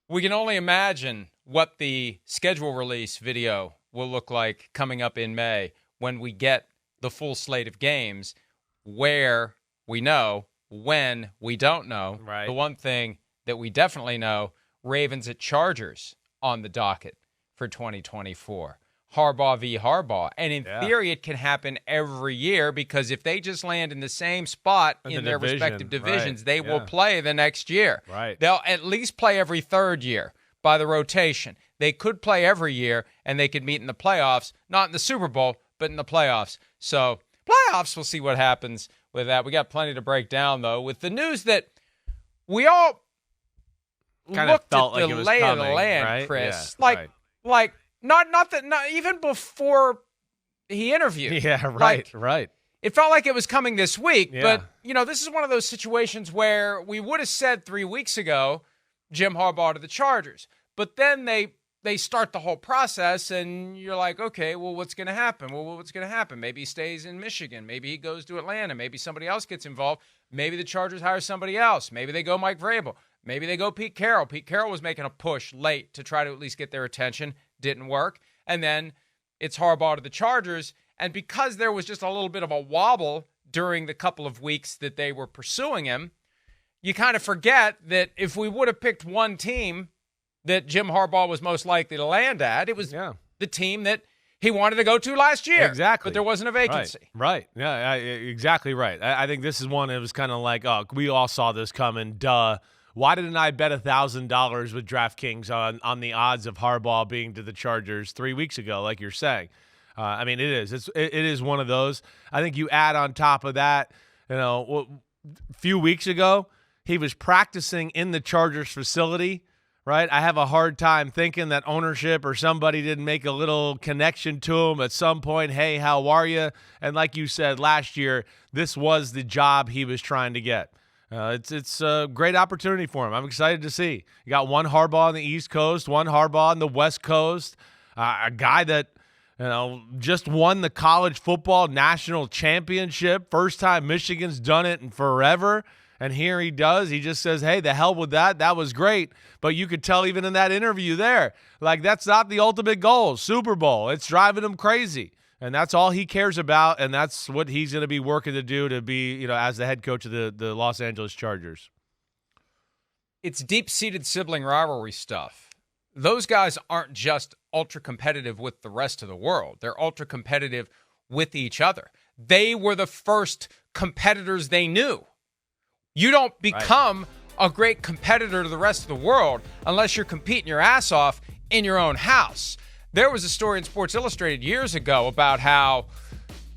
We can only imagine what the schedule release video will look like coming up in May when we get the full slate of games, where we know, when we don't know. Right. The one thing that we definitely know, Ravens at Chargers on the docket for 2024. Harbaugh v. Harbaugh. And in theory, it can happen every year because if they just land in the same spot in their respective divisions, they will play the next year. Right. They'll at least play every third year by the rotation. They could play every year, and they could meet in the playoffs, not in the Super Bowl, but in the playoffs. So playoffs, we'll see what happens with that. We got plenty to break down, though, with the news that we all kind of looked felt at like the it was lay coming, of the land, right? Chris. Yeah, Like not even before he interviewed. Yeah, right. It felt like it was coming this week, Yeah. but this is one of those situations where we would have said 3 weeks ago, Jim Harbaugh to the Chargers. But then they start the whole process, and you're like, okay, well, what's going to happen? Well, what's going to happen? Maybe he stays in Michigan. Maybe he goes to Atlanta. Maybe somebody else gets involved. Maybe the Chargers hire somebody else. Maybe they go Mike Vrabel. Maybe they go Pete Carroll. Pete Carroll was making a push late to try to at least get their attention. Didn't work. And then it's Harbaugh to the Chargers. And because there was just a little bit of a wobble during the couple of weeks that they were pursuing him, you kind of forget that if we would have picked one team that Jim Harbaugh was most likely to land at, it was the team that he wanted to go to last year. Exactly. But there wasn't a vacancy. Right. Yeah, exactly right. I think this is one that was kind of like, oh, we all saw this coming. Duh. Why didn't I bet $1,000 with DraftKings on the odds of Harbaugh being to the Chargers 3 weeks ago, like you're saying? I mean, it is one of those. I think you add on top of that, a few weeks ago, he was practicing in the Chargers facility, right? I have a hard time thinking that ownership or somebody didn't make a little connection to him at some point. Hey, how are you? And like you said last year, this was the job he was trying to get. It's a great opportunity for him. I'm excited to see. You got one Harbaugh on the East Coast, one Harbaugh on the West Coast, a guy that just won the college football national championship. First time Michigan's done it in forever. And here he does. He just says, hey, the hell with that. That was great. But you could tell even in that interview there, like that's not the ultimate goal, Super Bowl. It's driving him crazy. And that's all he cares about, and that's what he's going to be working to do to be, as the head coach of the Los Angeles Chargers. It's deep-seated sibling rivalry stuff. Those guys aren't just ultra-competitive with the rest of the world. They're ultra-competitive with each other. They were the first competitors they knew. You don't become a great competitor to the rest of the world unless you're competing your ass off in your own house. There was a story in Sports Illustrated years ago about how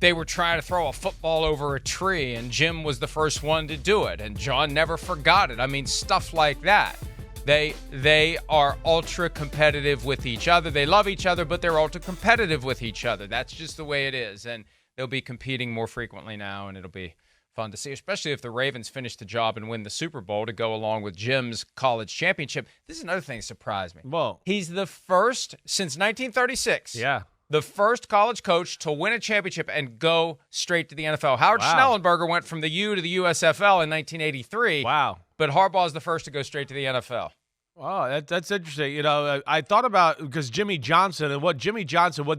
they were trying to throw a football over a tree, and Jim was the first one to do it, and John never forgot it. I mean, stuff like that. They are ultra competitive with each other. They love each other, but they're ultra competitive with each other. That's just the way it is, and they'll be competing more frequently now, and it'll be fun to see, especially if the Ravens finish the job and win the Super Bowl to go along with Jim's college championship. This is another thing that surprised me. Whoa. He's the first since 1936. Yeah. The first college coach to win a championship and go straight to the NFL. Howard Schnellenberger went from the U to the USFL in 1983. Wow. But Harbaugh's the first to go straight to the NFL. Wow, that's interesting. I thought about, because Jimmy Johnson, would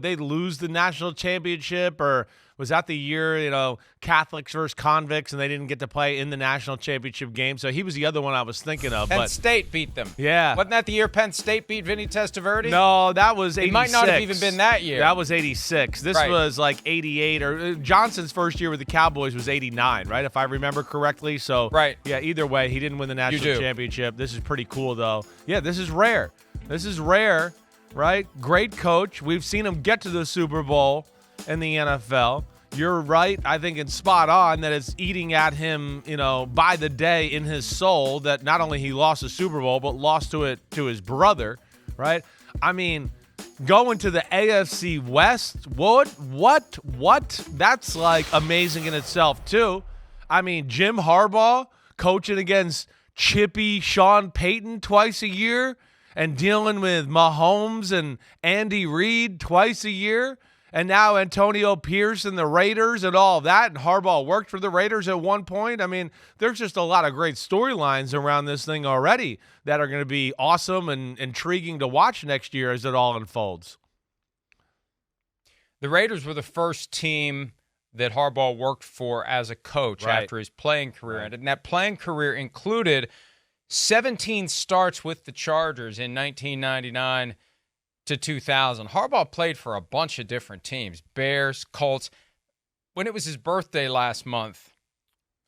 they lose the national championship, or was that the year, Catholics versus convicts, and they didn't get to play in the national championship game? So he was the other one I was thinking of. Penn State beat them. Yeah. Wasn't that the year Penn State beat Vinny Testaverde? No, that was 86. It might not have even been that year. That was 86. This was like 88, or Johnson's first year with the Cowboys was 89, right, if I remember correctly. So, yeah, either way, he didn't win the national championship. This is pretty cool, though. Yeah, this is rare. Right? Great coach. We've seen him get to the Super Bowl in the NFL. You're right, I think it's spot on that it's eating at him, by the day in his soul, that not only he lost the Super Bowl, but lost to his brother, right? I mean, going to the AFC West, what? That's like amazing in itself too. I mean, Jim Harbaugh coaching against chippy Sean Payton twice a year and dealing with Mahomes and Andy Reid twice a year. And now Antonio Pierce and the Raiders and all that, and Harbaugh worked for the Raiders at one point. I mean, there's just a lot of great storylines around this thing already that are going to be awesome and intriguing to watch next year as it all unfolds. The Raiders were the first team that Harbaugh worked for as a coach after his playing career ended. And that playing career included 17 starts with the Chargers in 1999 to 2000. Harbaugh played for a bunch of different teams, Bears, Colts. When it was his birthday last month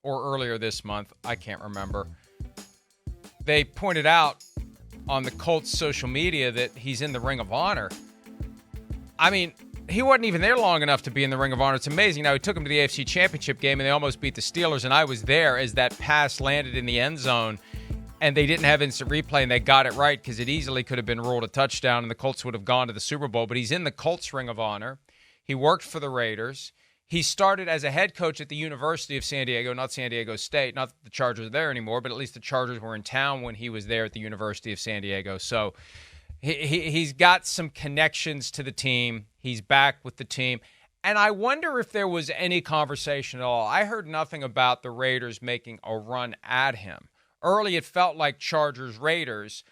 or earlier this month, I can't remember, they pointed out on the Colts social media that he's in the Ring of Honor. I mean, he wasn't even there long enough to be in the Ring of Honor. It's amazing. Now, he took him to the AFC Championship game, and they almost beat the Steelers, and I was there as that pass landed in the end zone, and they didn't have instant replay, and they got it right because it easily could have been ruled a touchdown, and the Colts would have gone to the Super Bowl. But he's in the Colts Ring of Honor. He worked for the Raiders. He started as a head coach at the University of San Diego, not San Diego State. Not that the Chargers are there anymore, but at least the Chargers were in town when he was there at the University of San Diego. So he's got some connections to the team. He's back with the team. And I wonder if there was any conversation at all. I heard nothing about the Raiders making a run at him. Early, it felt like Chargers-Raiders,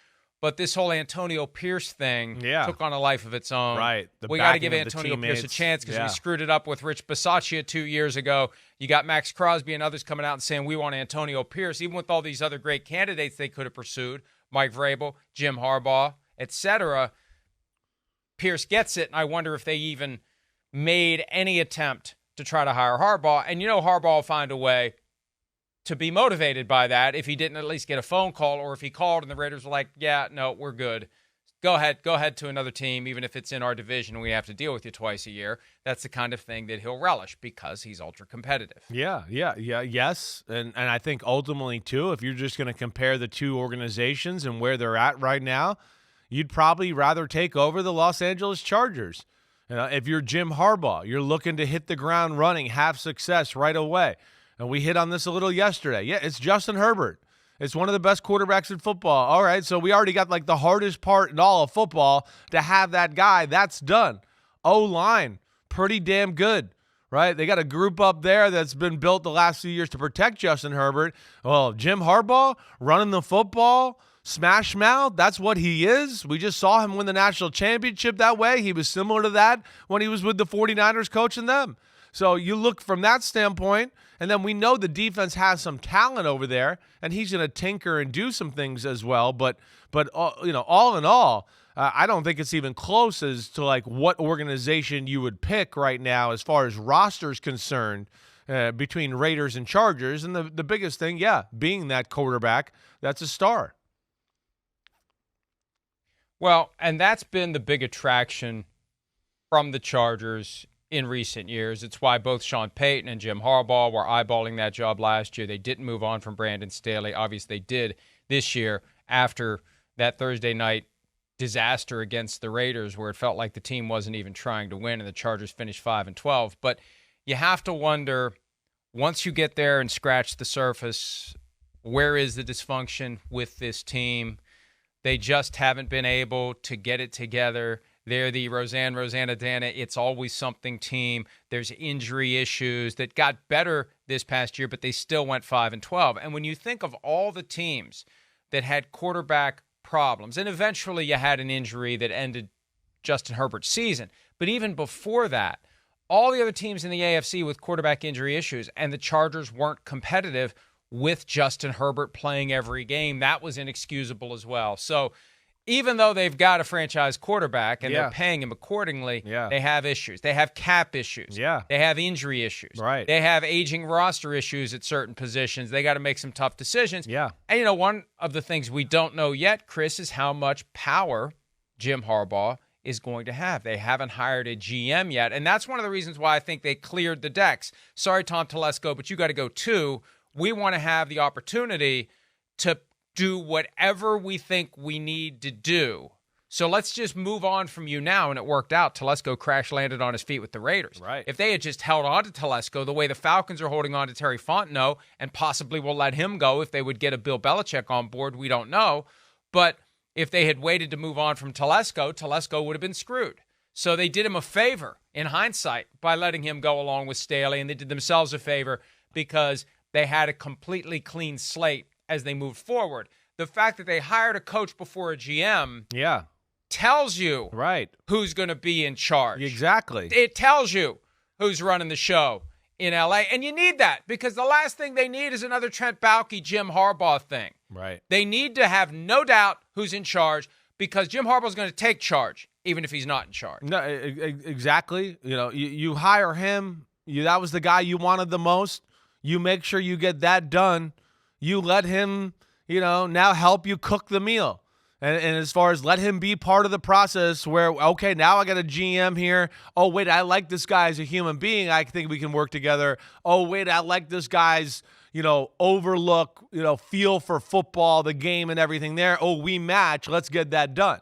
but this whole Antonio Pierce thing took on a life of its own. Right. We got to give Antonio Pierce a chance because we screwed it up with Rich Bisaccia 2 years ago. You got Max Crosby and others coming out and saying, we want Antonio Pierce, even with all these other great candidates they could have pursued, Mike Vrabel, Jim Harbaugh, etc. Pierce gets it, and I wonder if they even made any attempt to try to hire Harbaugh. And you know Harbaugh will find a way to be motivated by that if he didn't at least get a phone call, or if he called and the Raiders were like, yeah, no, we're good. Go ahead to another team, even if it's in our division and we have to deal with you twice a year. That's the kind of thing that he'll relish because he's ultra competitive. Yes. And I think ultimately, too, if you're just going to compare the two organizations and where they're at right now, you'd probably rather take over the Los Angeles Chargers. If you're Jim Harbaugh, you're looking to hit the ground running, have success right away. And we hit on this a little yesterday. Yeah, it's Justin Herbert. It's one of the best quarterbacks in football. All right, so we already got like the hardest part in all of football to have that guy. That's done. O-line, pretty damn good, right? They got a group up there that's been built the last few years to protect Justin Herbert. Well, Jim Harbaugh running the football, smash mouth, that's what he is. We just saw him win the national championship that way. He was similar to that when he was with the 49ers coaching them. So you look from that standpoint, and then we know the defense has some talent over there, and he's going to tinker and do some things as well. But all in all, I don't think it's even close as to like what organization you would pick right now as far as rosters concerned between Raiders and Chargers. And the biggest thing, being that quarterback, that's a star. Well, and that's been the big attraction from the Chargers in recent years. It's why both Sean Payton and Jim Harbaugh were eyeballing that job last year. They didn't move on from Brandon Staley. Obviously, they did this year after that Thursday night disaster against the Raiders where it felt like the team wasn't even trying to win and the Chargers finished 5-12. But you have to wonder, once you get there and scratch the surface, where is the dysfunction with this team? They just haven't been able to get it together. They're the Rosanna Dana, it's always something team. There's injury issues that got better this past year, but they still went 5-12. And when you think of all the teams that had quarterback problems, and eventually you had an injury that ended Justin Herbert's season, but even before that, all the other teams in the AFC with quarterback injury issues, and the Chargers weren't competitive with Justin Herbert playing every game. That was inexcusable as well. So even though they've got a franchise quarterback and they're paying him accordingly, they have issues. They have cap issues. They have injury issues. Right. They have aging roster issues at certain positions. They got to make some tough decisions. And, one of the things we don't know yet, Chris, is how much power Jim Harbaugh is going to have. They haven't hired a GM yet, and that's one of the reasons why I think they cleared the decks. Sorry, Tom Telesco, but you got to go too. We want to have the opportunity to do whatever we think we need to do. So let's just move on from you now, and it worked out. Telesco crash-landed on his feet with the Raiders. Right. If they had just held on to Telesco the way the Falcons are holding on to Terry Fontenot and possibly will let him go if they would get a Bill Belichick on board, we don't know. But if they had waited to move on from Telesco, Telesco would have been screwed. So they did him a favor in hindsight by letting him go along with Staley, and they did themselves a favor because they had a completely clean slate as they moved forward. The fact that they hired a coach before a GM tells you who's going to be in charge. Exactly. It tells you who's running the show in L.A., and you need that because the last thing they need is another Trent Baalke, Jim Harbaugh thing. Right. They need to have no doubt who's in charge because Jim Harbaugh is going to take charge, even if he's not in charge. No, exactly. You hire him. That was the guy you wanted the most. You make sure you get that done. You let him, now help you cook the meal. And as far as let him be part of the process where, okay, now I got a GM here. Oh, wait, I like this guy as a human being. I think we can work together. Oh, wait, I like this guy's, overlook, feel for football, the game and everything there. Oh, we match. Let's get that done.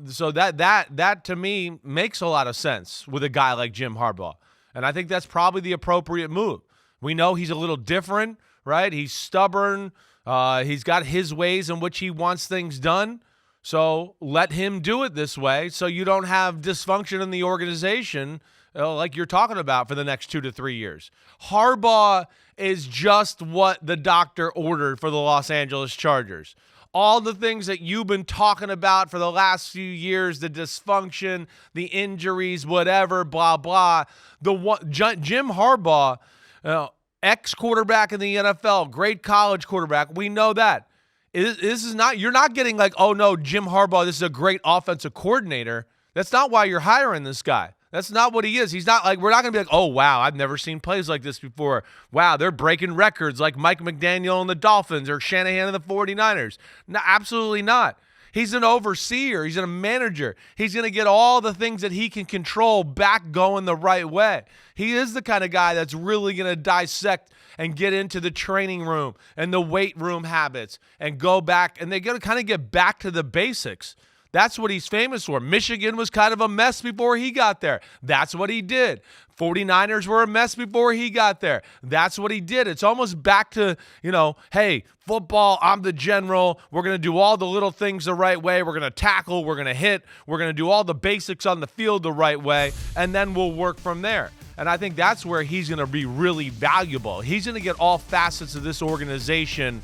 So that to me makes a lot of sense with a guy like Jim Harbaugh. And I think that's probably the appropriate move. We know he's a little different, right? He's stubborn. He's got his ways in which he wants things done. So let him do it this way so you don't have dysfunction in the organization like you're talking about for the next 2 to 3 years. Harbaugh is just what the doctor ordered for the Los Angeles Chargers. All the things that you've been talking about for the last few years, the dysfunction, the injuries, whatever, blah, blah. Jim Harbaugh, ex-quarterback in the NFL, great college quarterback. We know that. This is not, you're not getting like, oh no, Jim Harbaugh, this is a great offensive coordinator. That's not why you're hiring this guy. That's not what he is. He's not like, we're not going to be like, oh wow, I've never seen plays like this before. Wow, they're breaking records like Mike McDaniel and the Dolphins or Shanahan and the 49ers. No, absolutely not. He's an overseer. He's a manager. He's going to get all the things that he can control back going the right way. He is the kind of guy that's really going to dissect and get into the training room and the weight room habits and go back. And they got to kind of get back to the basics. That's what he's famous for. Michigan was kind of a mess before he got there. That's what he did. 49ers were a mess before he got there. That's what he did. It's almost back to, hey, football, I'm the general. We're going to do all the little things the right way. We're going to tackle. We're going to hit. We're going to do all the basics on the field the right way, and then we'll work from there. And I think that's where he's going to be really valuable. He's going to get all facets of this organization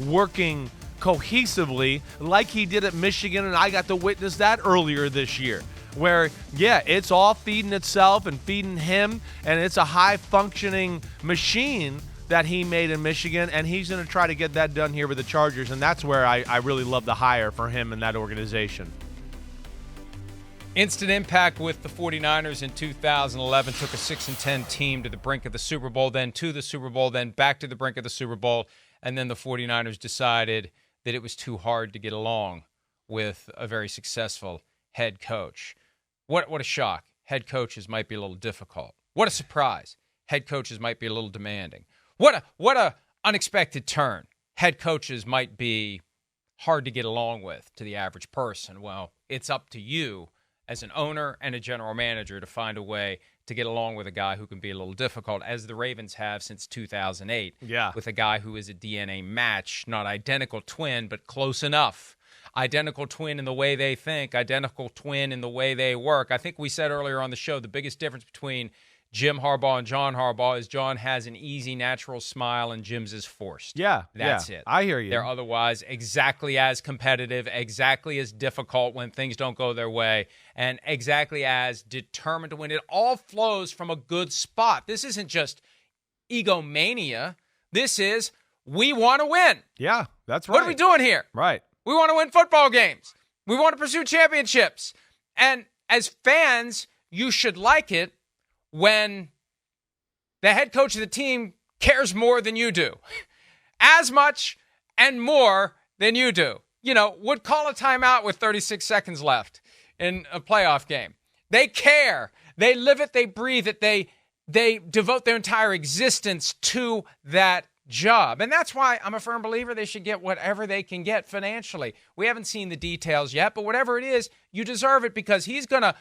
working cohesively like he did at Michigan, and I got to witness that earlier this year where, it's all feeding itself and feeding him, and it's a high-functioning machine that he made in Michigan, and he's going to try to get that done here with the Chargers, and that's where I really love the hire for him in that organization. Instant impact with the 49ers in 2011, took a 6-10 team to the brink of the Super Bowl, then to the Super Bowl, then back to the brink of the Super Bowl, and then the 49ers decided that it was too hard to get along with a very successful head coach. What a shock. Head coaches might be a little difficult. What a surprise. Head coaches might be a little demanding. What a unexpected turn. Head coaches might be hard to get along with to the average person. Well, it's up to you as an owner and a general manager to find a way to get along with a guy who can be a little difficult, as the Ravens have since 2008. Yeah. With a guy who is a DNA match, not identical twin, but close enough. Identical twin in the way they think, identical twin in the way they work. I think we said earlier on the show the biggest difference between Jim Harbaugh and John Harbaugh is John has an easy, natural smile, and Jim's is forced. Yeah, That's it. I hear you. They're otherwise exactly as competitive, exactly as difficult when things don't go their way, and exactly as determined to win. It all flows from a good spot. This isn't just egomania. This is, we want to win. Yeah, that's right. What are we doing here? Right. We want to win football games. We want to pursue championships. And as fans, you should like it when the head coach of the team cares more than you do. As much and more than you do. Would call a timeout with 36 seconds left in a playoff game. They care. They live it. They breathe it. They devote their entire existence to that job. And that's why I'm a firm believer they should get whatever they can get financially. We haven't seen the details yet, but whatever it is, you deserve it, because he's going to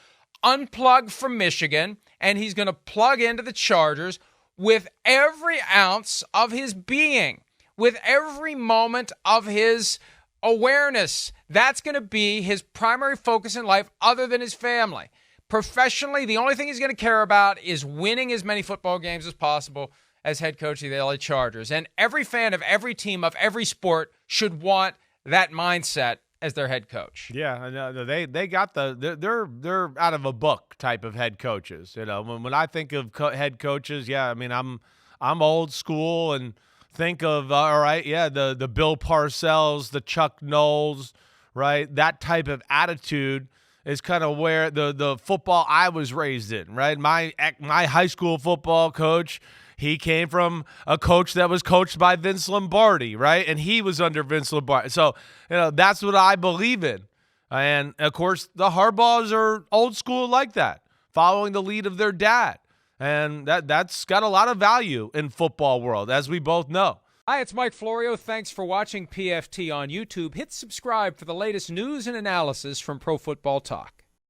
unplug from Michigan and he's going to plug into the Chargers with every ounce of his being, with every moment of his awareness. That's going to be his primary focus in life other than his family. Professionally, the only thing he's going to care about is winning as many football games as possible as head coach of the LA Chargers. And every fan of every team, of every sport, should want that mindset as their head coach. Yeah, no, they got they're out of a book type of head coaches. You know, when I think of head coaches, yeah, I mean I'm old school and think of all right, yeah, the Bill Parcells, the Chuck Knowles, right? That type of attitude is kind of where the football I was raised in, right? My high school football coach, he came from a coach that was coached by Vince Lombardi, right? And he was under Vince Lombardi. So, you know, that's what I believe in. And, of course, the Harbaughs are old school like that, following the lead of their dad. And that's got a lot of value in football world, as we both know. Hi, it's Mike Florio. Thanks for watching PFT on YouTube. Hit subscribe for the latest news and analysis from Pro Football Talk.